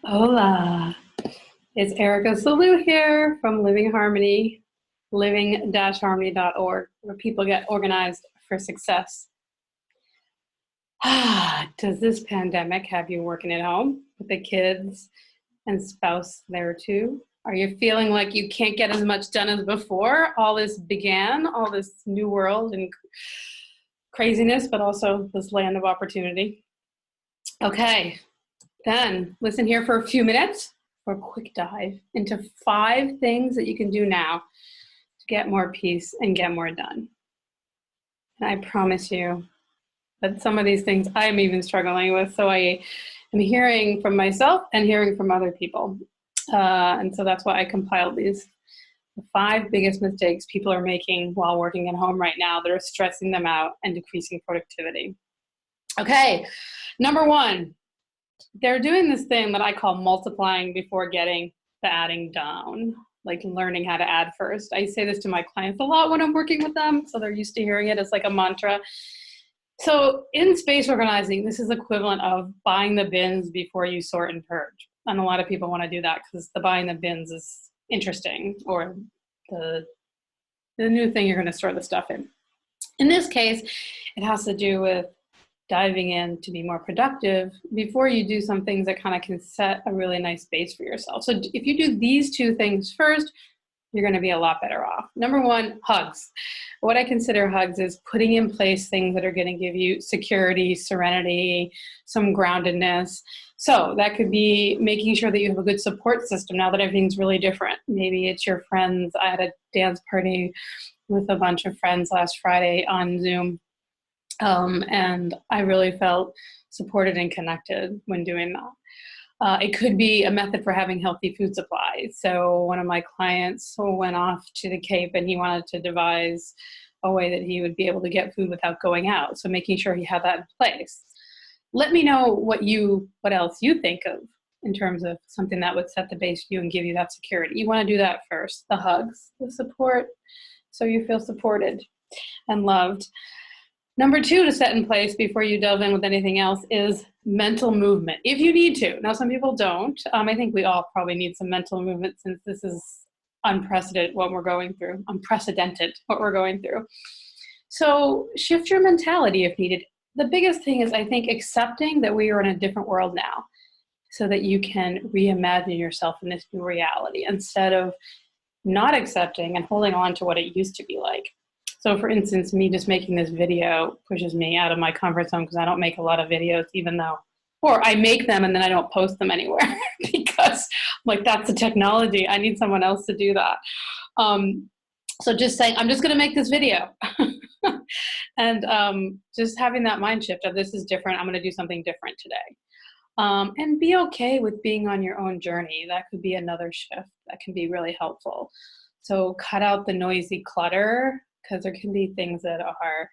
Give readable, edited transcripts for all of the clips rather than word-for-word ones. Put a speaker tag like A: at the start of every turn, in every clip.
A: Hola, it's Erika Salloux here from Living Harmony, living-harmony.org, where people get organized for success. Does this pandemic have you working at home with the kids and spouse there too? Are you feeling like you can't get as much done as before? All this began, all this new world and craziness, but also this land of opportunity. Okay, then listen here for a few minutes for a quick dive into 5 things that you can do now to get more peace and get more done. And I promise you that some of these things I'm even struggling with, so I am hearing from myself and hearing from other people. And so that's why I compiled these. The 5 biggest mistakes people are making while working at home right now that are stressing them out and decreasing productivity. Okay, number 1. They're doing this thing that I call multiplying before getting the adding down, like learning how to add first. I say this to my clients a lot when I'm working with them, so they're used to hearing it. It's like a mantra. So in space organizing, this is equivalent of buying the bins before you sort and purge. And a lot of people want to do that because the buying the bins is interesting, or the new thing you're going to store the stuff in. In this case, it has to do with diving in to be more productive before you do some things that kind of can set a really nice base for yourself. So if you do these 2 things first, you're going to be a lot better off. Number 1, hugs. What I consider hugs is putting in place things that are going to give you security, serenity, some groundedness. So that could be making sure that you have a good support system now that everything's really different. Maybe it's your friends. I had a dance party with a bunch of friends last Friday on Zoom. And I really felt supported and connected when doing that. It could be a method for having healthy food supply. So one of my clients went off to the Cape and he wanted to devise a way that he would be able to get food without going out. So making sure he had that in place. Let me know what else you think of in terms of something that would set the base for you and give you that security. You want to do that first, the hugs, the support, so you feel supported and loved. Number 2 to set in place before you delve in with anything else is mental movement, if you need to. Now, some people don't. I think we all probably need some mental movement since this is unprecedented what we're going through. So shift your mentality if needed. The biggest thing is, I think, accepting that we are in a different world now so that you can reimagine yourself in this new reality instead of not accepting and holding on to what it used to be like. So for instance, me just making this video pushes me out of my comfort zone because I don't make a lot of videos, or I make them and then I don't post them anywhere because like that's the technology. I need someone else to do that. So just saying, I'm just going to make this video and just having that mind shift of this is different. I'm going to do something different today. And be okay with being on your own journey. That could be another shift that can be really helpful. So cut out the noisy clutter, because there can be things that are,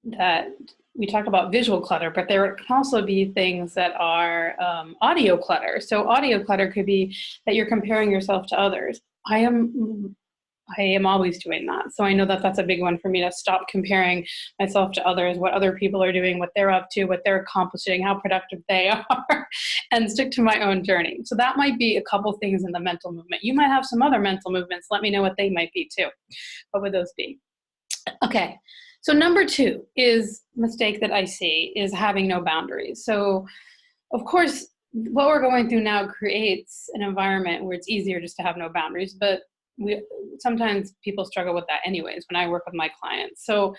A: that we talk about visual clutter, but there can also be things that are audio clutter. So audio clutter could be that you're comparing yourself to others. I am always doing that. So I know that that's a big one for me, to stop comparing myself to others, what other people are doing, what they're up to, what they're accomplishing, how productive they are, and stick to my own journey. So that might be a couple things in the mental movement. You might have some other mental movements. Let me know what they might be too. What would those be? Okay. So number 2 is mistake that I see is having no boundaries. So of course, what we're going through now creates an environment where it's easier just to have no boundaries, but sometimes people struggle with that anyways when I work with my clients. So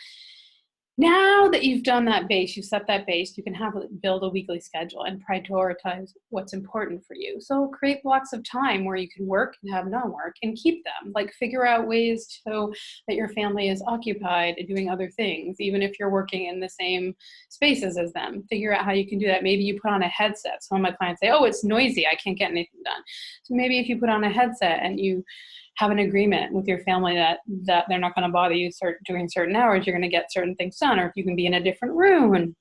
A: now that you've done that base, you set that base, you can build a weekly schedule and prioritize what's important for you. So create blocks of time where you can work and have non-work and keep them. Like figure out ways so that your family is occupied and doing other things, even if you're working in the same spaces as them. Figure out how you can do that. Maybe you put on a headset. Some of my clients say, oh, it's noisy, I can't get anything done. So maybe if you put on a headset and you have an agreement with your family that they're not going to bother you during certain hours, you're going to get certain things done. Or if you can be in a different room and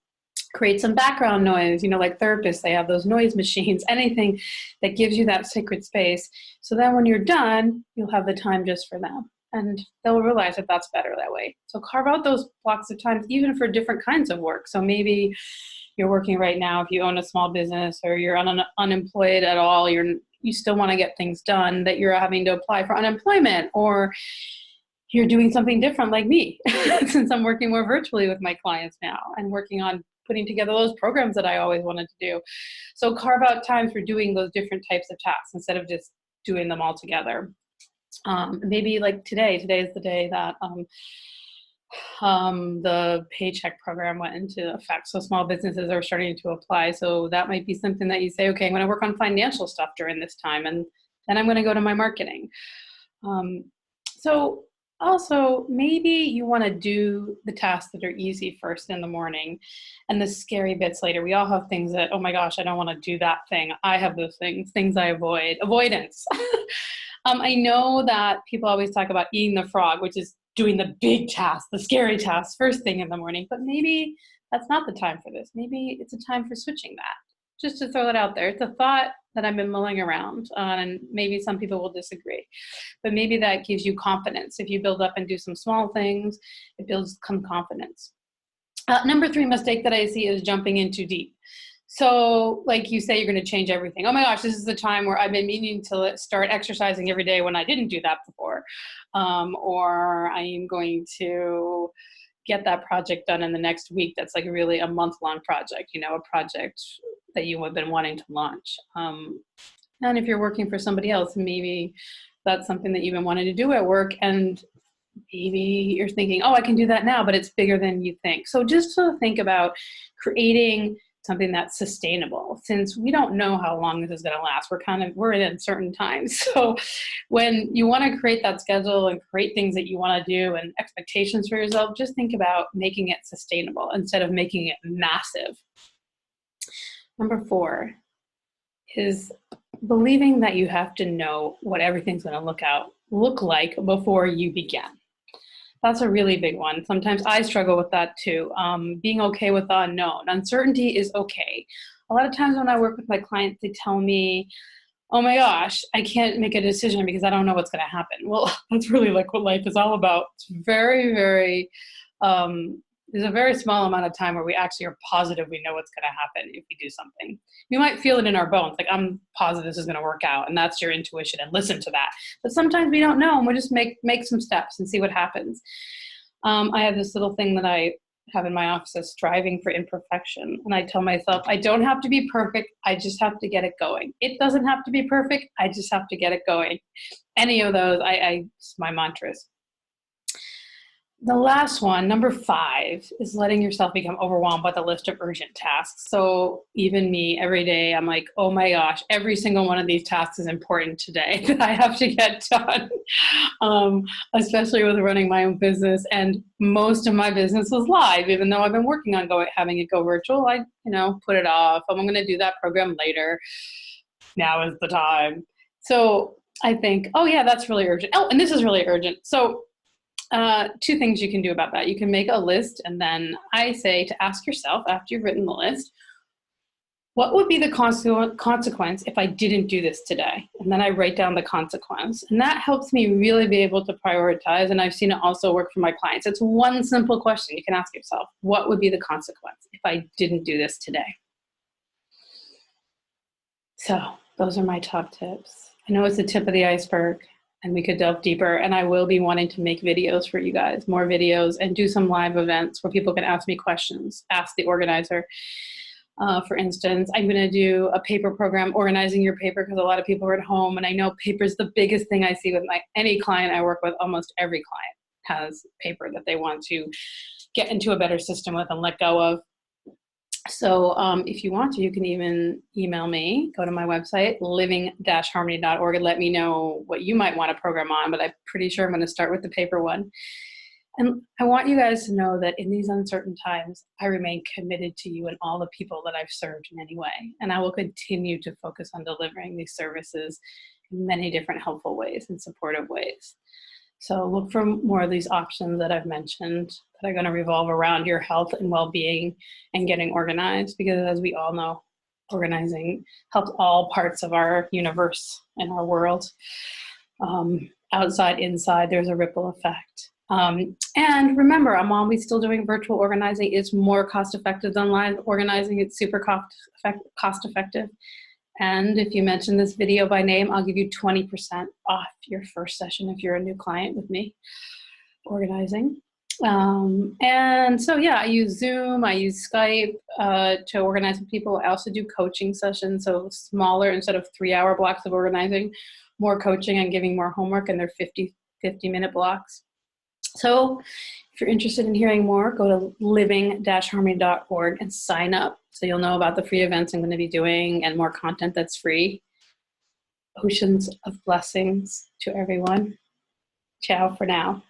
A: create some background noise, like therapists, they have those noise machines, anything that gives you that sacred space. So then when you're done, you'll have the time just for them. And they'll realize that that's better that way. So carve out those blocks of time, even for different kinds of work. So maybe you're working right now, if you own a small business or you're unemployed at all, you still want to get things done, that you're having to apply for unemployment, or you're doing something different like me, since I'm working more virtually with my clients now and working on putting together those programs that I always wanted to do. So carve out time for doing those different types of tasks instead of just doing them all together. Maybe like today's the day that the paycheck program went into effect. So small businesses are starting to apply. So that might be something that you say, okay, I'm going to work on financial stuff during this time, and then I'm going to go to my marketing. So also, maybe you want to do the tasks that are easy first in the morning and the scary bits later. We all have things that, oh my gosh, I don't want to do that thing. I have those things I avoid. Avoidance. I know that people always talk about eating the frog, which is doing the big tasks, the scary tasks first thing in the morning, but maybe that's not the time for this. Maybe it's a time for switching that. Just to throw it out there. It's a thought that I've been mulling around on, and maybe some people will disagree, but maybe that gives you confidence. If you build up and do some small things, it builds some confidence. Number 3 mistake that I see is jumping in too deep. So like you say, you're going to change everything. Oh my gosh, this is the time where I've been meaning to start exercising every day when I didn't do that before. Or I am going to get that project done in the next week. That's like really a month-long project, a project that you have been wanting to launch. And if you're working for somebody else, maybe that's something that you've been wanting to do at work, and maybe you're thinking, oh, I can do that now, but it's bigger than you think. So just to think about creating something that's sustainable, since we don't know how long this is going to last. We're in uncertain times. So when you want to create that schedule and create things that you want to do and expectations for yourself, just think about making it sustainable instead of making it massive. Number 4 is believing that you have to know what everything's going to look like before you begin. That's a really big one. Sometimes I struggle with that too. Being okay with the unknown. Uncertainty is okay. A lot of times when I work with my clients, they tell me, oh my gosh, I can't make a decision because I don't know what's going to happen. Well, that's really like what life is all about. It's very, very, there's a very small amount of time where we actually are positive we know what's going to happen if we do something. We might feel it in our bones, like I'm positive this is going to work out, and that's your intuition, and listen to that. But sometimes we don't know, and we'll just make some steps and see what happens. I have this little thing that I have in my office as striving for imperfection. And I tell myself, I don't have to be perfect. I just have to get it going. It doesn't have to be perfect. I just have to get it going. Any of those, it's my mantras. The last one, number 5, is letting yourself become overwhelmed by the list of urgent tasks. So even me, every day, I'm like, oh my gosh, every single one of these tasks is important today that I have to get done, especially with running my own business. And most of my business was live, even though I've been working on having it go virtual. I, put it off. I'm going to do that program later. Now is the time. So I think, oh yeah, that's really urgent. Oh, and this is really urgent. So 2 things you can do about that. You can make a list, and then I say to ask yourself after you've written the list, what would be the consequence if I didn't do this today? And then I write down the consequence. And that helps me really be able to prioritize. And I've seen it also work for my clients. It's one simple question you can ask yourself. What would be the consequence if I didn't do this today? So those are my top tips. I know it's the tip of the iceberg, and we could delve deeper, and I will be wanting to make videos for you guys, more videos, and do some live events where people can ask me questions, ask the organizer. For instance, I'm gonna do a paper program, organizing your paper, because a lot of people are at home, and I know paper is the biggest thing I see with any client I work with. Almost every client has paper that they want to get into a better system with and let go of. So if you want to, you can even email me, go to my website, living-harmony.org, and let me know what you might want to program on, but I'm pretty sure I'm going to start with the paper one. And I want you guys to know that in these uncertain times, I remain committed to you and all the people that I've served in any way. And I will continue to focus on delivering these services in many different helpful ways and supportive ways. So look for more of these options that I've mentioned that are going to revolve around your health and well-being and getting organized, because as we all know, organizing helps all parts of our universe and our world. Outside, inside, there's a ripple effect. And remember, I'm always still doing virtual organizing. It's more cost effective than live organizing. It's super cost effective. And if you mention this video by name, I'll give you 20% off your first session if you're a new client with me organizing. And so, yeah, I use Zoom, I use Skype to organize with people. I also do coaching sessions, so smaller, instead of 3-hour blocks of organizing, more coaching and giving more homework, and they're 50-minute blocks. So if you're interested in hearing more, go to living-harmony.org and sign up so you'll know about the free events I'm going to be doing and more content that's free. Oceans of blessings to everyone. Ciao for now.